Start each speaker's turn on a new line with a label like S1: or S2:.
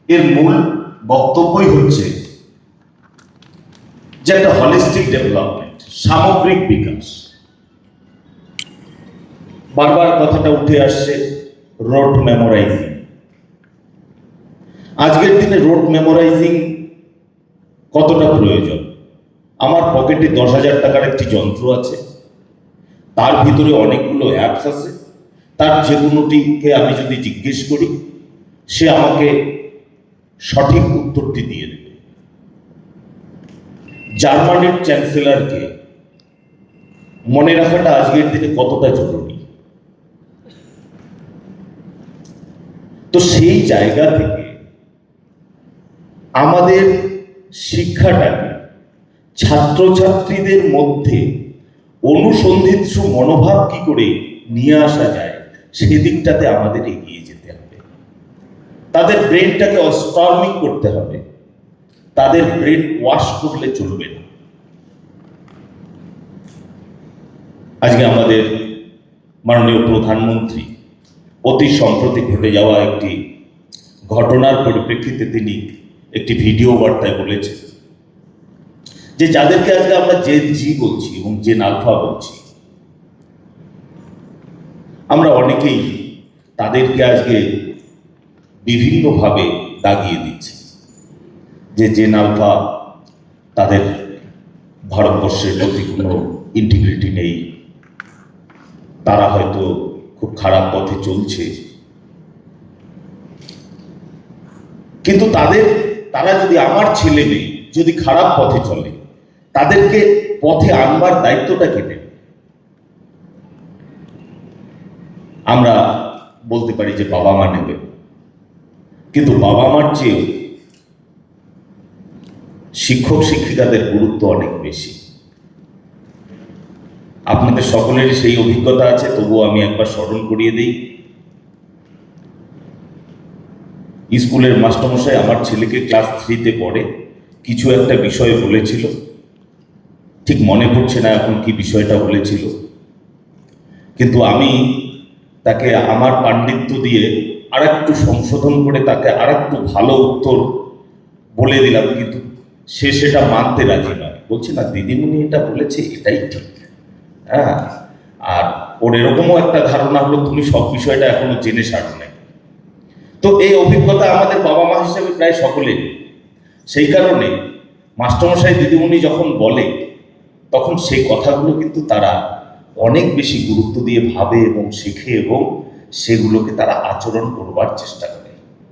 S1: এর মূল বক্তব্যই হচ্ছে যে একটা হলিস্টিক ডেভেলপমেন্ট, সামগ্রিক বিকাশ। বারবার কথাটা উঠে আসছে রোড মেমোরাইজিং। আজকের দিনে রোড মেমোরাইজিং কতটা প্রয়োজন? আমার পকেটে 10,000 টাকার একটি যন্ত্র আছে, তার ভিতরে অনেকগুলো অ্যাপস আছে, তার যে কোনোটিকে আমি যদি জিজ্ঞেস করি সে আমাকে সঠিক উত্তরটি দিয়ে দেবে। জার্মানির চ্যান্সেলরকে মনে রাখাটা আজকের দিনে কতটা জরুরি। তো সেই জায়গা থেকে আমাদের শিক্ষাটাকে ছাত্রছাত্রীদের মধ্যে অনুসন্ধিৎসু মনোভাব কি করে নিয়ে আসা যায় সেদিকটাতে আমাদের এগিয়ে যেতে হবে। তাদের ব্রেনটাকে স্টর্মিং করতে হবে, তাদের ব্রেন ওয়াশ করলে চলবে না। আজকে আমাদের মাননীয় প্রধানমন্ত্রী অতি সম্প্রতি ঘটে যাওয়া একটি ঘটনার পরিপ্রেক্ষিতে তিনি একটি ভিডিও বার্তায় বলেছেন যে যাদেরকে আজকে আমরা জেন জি বলছি এবং জেন আলফা বলছি, আমরা অনেকেই তাদেরকে আজকে বিভিন্নভাবে দাগিয়ে দিচ্ছি যে জেন আলফা তাদের ভারতবর্ষের প্রতি কোনো ইন্টিগ্রিটি নেই, তারা হয়তো খুব খারাপ পথে চলছে। কিন্তু তারা যদি আমার ছেলে মেয়ে যদি খারাপ পথে চলে, তাদেরকে পথে আনবার দায়িত্বটা কে নেবে? আমরা বলতে পারি যে বাবা মা নেবে, কিন্তু বাবা মার চেয়েও শিক্ষক শিক্ষিকাদের গুরুত্ব অনেক বেশি। আপনাদের সকলেরই সেই অভিজ্ঞতা আছে, তবুও আমি একবার স্মরণ করিয়ে দিই। স্কুলের মাস্টারমশাই আমার ছেলেকে ক্লাস 3-তে পড়ে কিছু একটা বিষয় বলেছিল, ঠিক মনে পড়ছে না এখন কি বিষয়টা বলেছিল, কিন্তু আমি তাকে আমার পাণ্ডিত্য দিয়ে আর একটু সংশোধন করে তাকে আর একটু ভালো উত্তর বলে দিলাম, কিন্তু সে সেটা মানতে রাজি নয়। বলছে না দিদিমণি এটা বলেছে এটাই ঠিক। হ্যাঁ, আর ওর এরকমও একটা ধারণা হলো তুমি সব বিষয়টা এখনো জেনে সারো নাই। তো এই অভিজ্ঞতা আমাদের বাবা মা হিসেবে প্রায় সকলের। সেই কারণে মাস্টারমশাই দিদিমণি যখন বলে তখন সেই কথাগুলো কিন্তু তারা অনেক বেশি গুরুত্ব দিয়ে ভাবে এবং শেখে এবং সেগুলোকে তারা আচরণ করবার চেষ্টা করে।